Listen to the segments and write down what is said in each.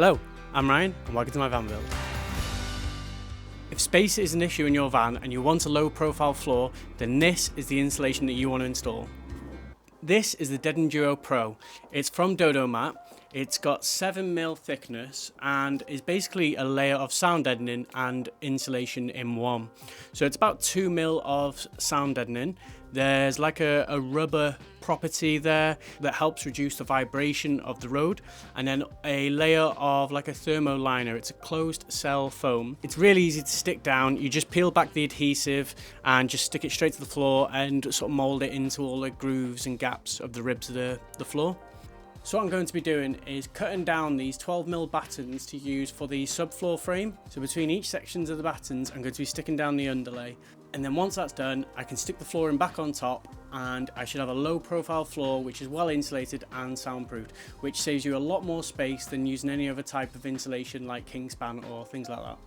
Hello, I'm Ryan and welcome to my van build. If space is an issue in your van and you want a low profile floor, then this is the insulation that you want to install. This is the Deadn Duo Pro. It's from Dodo mat. It's got 7mm thickness and is basically a layer of sound deadening and insulation in one. So it's about 2mm of sound deadening. There's like a rubber property there that helps reduce the vibration of the road, and then a layer of like a thermo liner. It's a closed cell foam. It's really easy to stick down. You just peel back the adhesive and just stick it straight to the floor and sort of mold it into all the grooves and gaps of the ribs of the floor. So what I'm going to be doing is cutting down these 12mm battens to use for the subfloor frame. So between each sections of the battens, I'm going to be sticking down the underlay. And then once that's done, I can stick the flooring back on top and I should have a low profile floor which is well insulated and soundproofed, which saves you a lot more space than using any other type of insulation like Kingspan or things like that.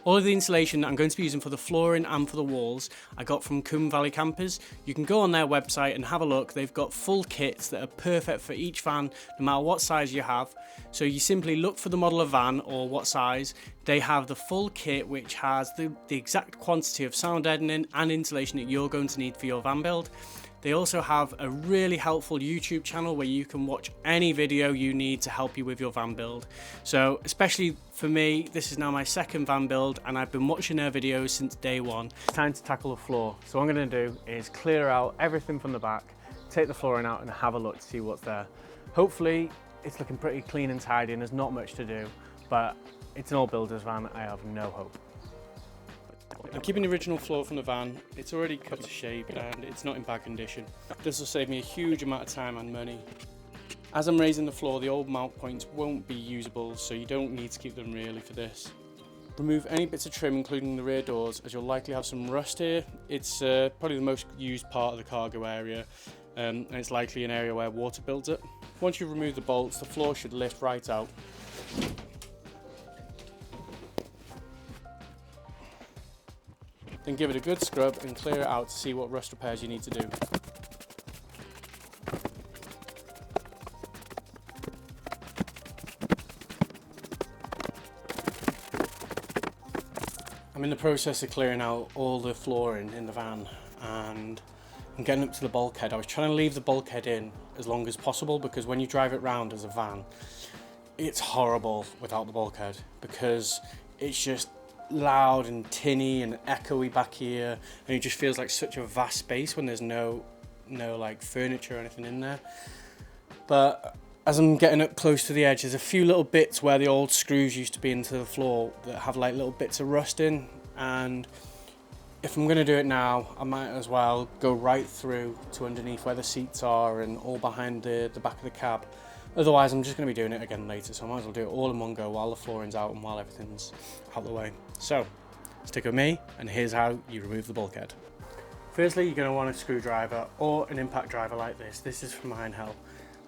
All of the insulation that I'm going to be using for the flooring and for the walls I got from Coombe Valley Campers. You can go on their website and have a look. They've got full kits that are perfect for each van, no matter what size you have. So you simply look for the model of van or what size. They have the full kit which has the exact quantity of sound deadening and insulation that you're going to need for your van build. They also have a really helpful YouTube channel where you can watch any video you need to help you with your van build. So especially for me, this is now my second van build and I've been watching their videos since day one. It's time to tackle the floor. So what I'm going to do is clear out everything from the back, take the flooring out and have a look to see what's there. Hopefully it's looking pretty clean and tidy and there's not much to do, but it's an old builder's van. I have no hope. I'm keeping the original floor from the van. It's already cut to shape and it's not in bad condition. This will save me a huge amount of time and money. As I'm raising the floor, the old mount points won't be usable, so you don't need to keep them really for this. Remove any bits of trim, including the rear doors, as you'll likely have some rust here. It's probably the most used part of the cargo area, and it's likely an area where water builds up. Once you remove the bolts, the floor should lift right out. Then give it a good scrub and clear it out to see what rust repairs you need to do. I'm in the process of clearing out all the flooring in the van and I'm getting up to the bulkhead. I was trying to leave the bulkhead in as long as possible because when you drive it round as a van, it's horrible without the bulkhead because it's just loud and tinny and echoey back here, and it just feels like such a vast space when there's no like furniture or anything in there. But as I'm getting up close to the edge, there's a few little bits where the old screws used to be into the floor that have like little bits of rust in, and if I'm going to do it now, I might as well go right through to underneath where the seats are and all behind the back of the cab. Otherwise, I'm just going to be doing it again later, so I might as well do it all in one go while the flooring's out and while everything's out the way. So, stick with me, and here's how you remove the bulkhead. Firstly, you're going to want a screwdriver or an impact driver like this. This is from Hell.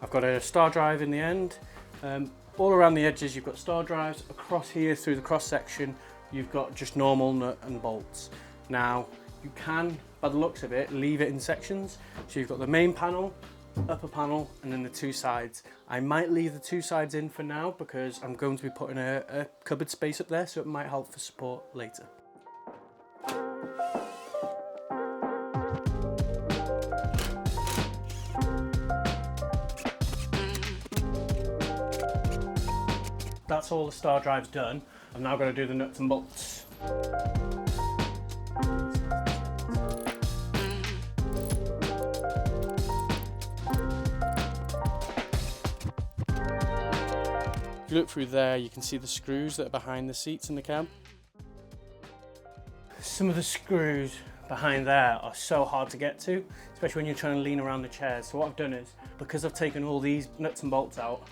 I've got a star drive in the end. All around the edges, you've got star drives. Across here, through the cross section, you've got just normal nut and bolts. Now, you can, by the looks of it, leave it in sections. So you've got the main panel, upper panel, and then the two sides. I might leave the two sides in for now because I'm going to be putting a cupboard space up there, so it might help for support later. That's all the star drives done. I'm now going to do the nuts and bolts. If you look through there, you can see the screws that are behind the seats in the cab. Some of the screws behind there are so hard to get to, especially when you're trying to lean around the chairs. So what I've done is, because I've taken all these nuts and bolts out,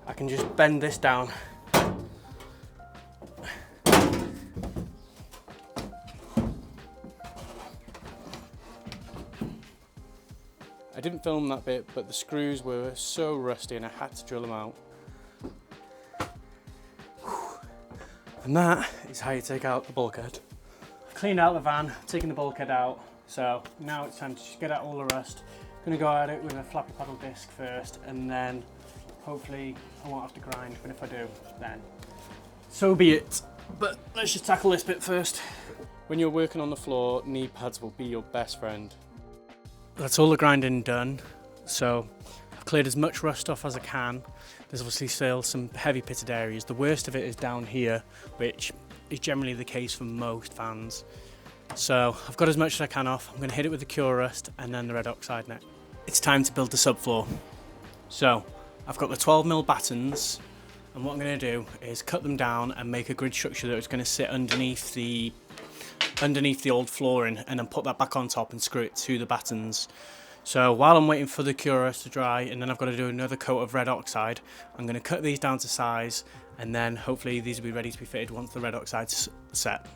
I can just bend this down. I didn't film that bit, but the screws were so rusty and I had to drill them out. And that is how you take out the bulkhead. I've cleaned out the van, taken the bulkhead out, so now it's time to just get out all the rust. I'm going to go at it with a flappy paddle disc first and then Hopefully I won't have to grind, but if I do, then so be it. But let's just tackle this bit first. When you're working on the floor, knee pads will be your best friend. That's all the grinding done. So I've cleared as much rust off as I can. There's obviously still some heavy pitted areas. The worst of it is down here, which is generally the case for most fans. So I've got as much as I can off. I'm going to hit it with the cure rust and then the red oxide next. It's time to build the subfloor. So I've got the 12mm battens, and what I'm going to do is cut them down and make a grid structure that is going to sit underneath the old flooring, and then put that back on top and screw it to the battens. So while I'm waiting for the cure rust to dry, and then I've got to do another coat of red oxide, I'm going to cut these down to size, and then hopefully these will be ready to be fitted once the red oxide's set.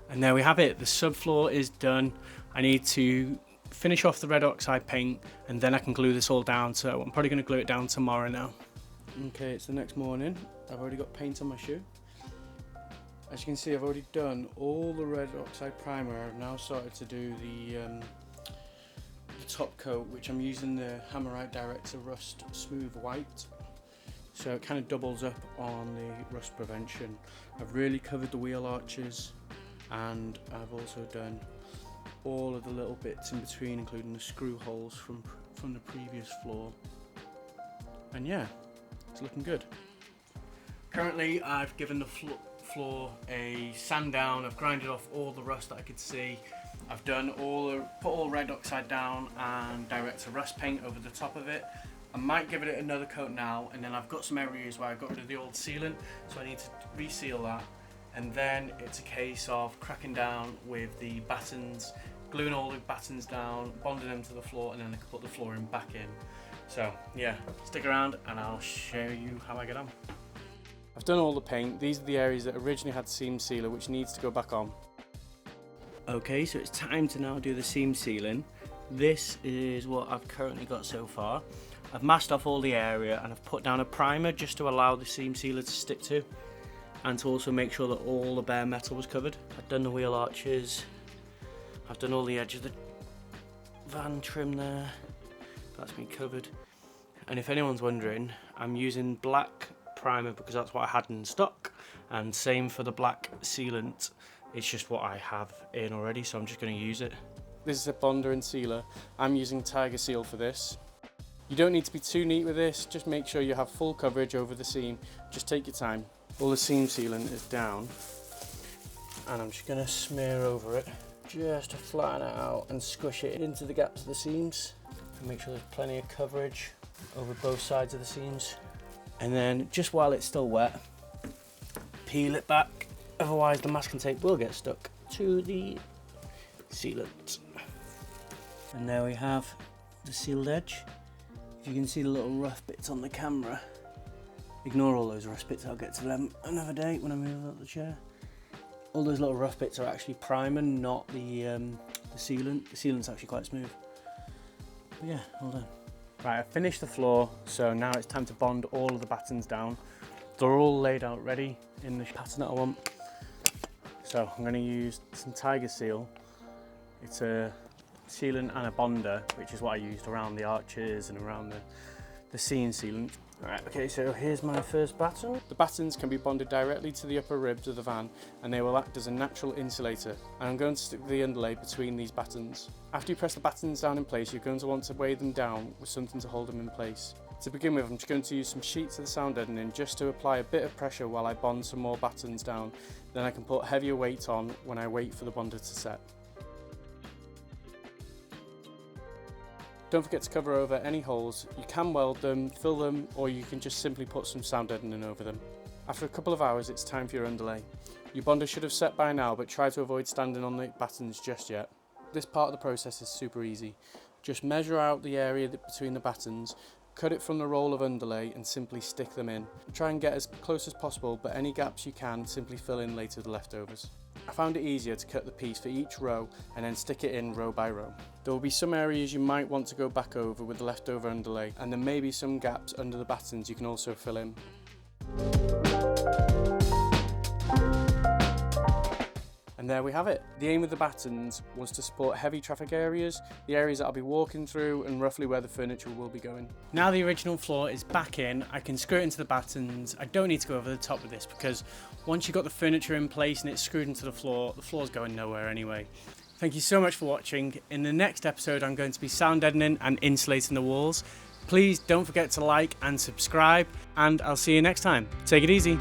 And there we have it, the subfloor is done. I need to finish off the red oxide paint, and then I can glue this all down, so I'm probably going to glue it down tomorrow now. Okay, it's the next morning. I've already got paint on my shoe. As you can see, I've already done all the red oxide primer. I've now started to do the top coat, which I'm using the Hammerite Director Rust Smooth White. So it kind of doubles up on the rust prevention. I've really covered the wheel arches, and I've also done all of the little bits in between, including the screw holes from the previous floor. And yeah, it's looking good. Currently, I've given the floor a sand down. I've grinded off all the rust that I could see. I've done put all red oxide down and Director Rust paint over the top of it. I might give it another coat now, and then I've got some areas where I got rid of the old sealant, so I need to reseal that. And then it's a case of cracking down with the battens, gluing all the battens down, bonding them to the floor, and then I can put the flooring back in. So yeah, stick around and I'll show you how I get on. I've done all the paint. These are the areas that originally had seam sealer, which needs to go back on. Okay, so it's time to now do the seam sealing. This is what I've currently got so far. I've masked off all the area, and I've put down a primer just to allow the seam sealer to stick to, and to also make sure that all the bare metal was covered. I've done the wheel arches, I've done all the edge of the van trim there, that's been covered. And if anyone's wondering, I'm using black primer because that's what I had in stock, and same for the black sealant. It's just what I have in already, so I'm just going to use it. This is a bonder and sealer. I'm using Tiger Seal for this. You don't need to be too neat with this, just make sure you have full coverage over the seam. Just take your time. All the seam sealant is down, and I'm just going to smear over it just to flatten it out and squish it into the gaps of the seams, and make sure there's plenty of coverage over both sides of the seams. And then just while it's still wet, peel it back, otherwise the masking tape will get stuck to the sealant. And there we have the sealed edge. If you can see the little rough bits on the camera, ignore all those rough bits, I'll get to them another day when I move out the chair. All those little rough bits are actually primer, not the sealant. The sealant's actually quite smooth. But yeah, all done. Right, I've finished the floor, so now it's time to bond all of the battens down. They're all laid out ready in the pattern that I want. So I'm going to use some Tiger Seal. It's a sealant and a bonder, which is what I used around the arches and around the seam sealant. Alright, okay, so here's my first batten. The battens can be bonded directly to the upper ribs of the van, and they will act as a natural insulator. And I'm going to stick the underlay between these battens. After you press the battens down in place, you're going to want to weigh them down with something to hold them in place. To begin with, I'm just going to use some sheets of the sound deadening just to apply a bit of pressure while I bond some more battens down. Then I can put heavier weight on when I wait for the bonder to set. Don't forget to cover over any holes. You can weld them, fill them, or you can just simply put some sound deadening over them. After a couple of hours, it's time for your underlay. Your bonder should have set by now, but try to avoid standing on the battens just yet. This part of the process is super easy. Just measure out the area between the battens, cut it from the roll of underlay, and simply stick them in. Try and get as close as possible, but any gaps you can, simply fill in later with the leftovers. I found it easier to cut the piece for each row and then stick it in row by row. There will be some areas you might want to go back over with the leftover underlay, and there may be some gaps under the battens you can also fill in. And And there we have it. The aim of the battens was to support heavy traffic areas, the areas that I'll be walking through, and roughly where the furniture will be going. Now the original floor is back in, I can screw it into the battens. I don't need to go over the top with this because once you've got the furniture in place and it's screwed into the floor's going nowhere anyway. Thank you so much for watching. In the next episode, I'm going to be sound deadening and insulating the walls. Please don't forget to like and subscribe, and I'll see you next time. Take it easy.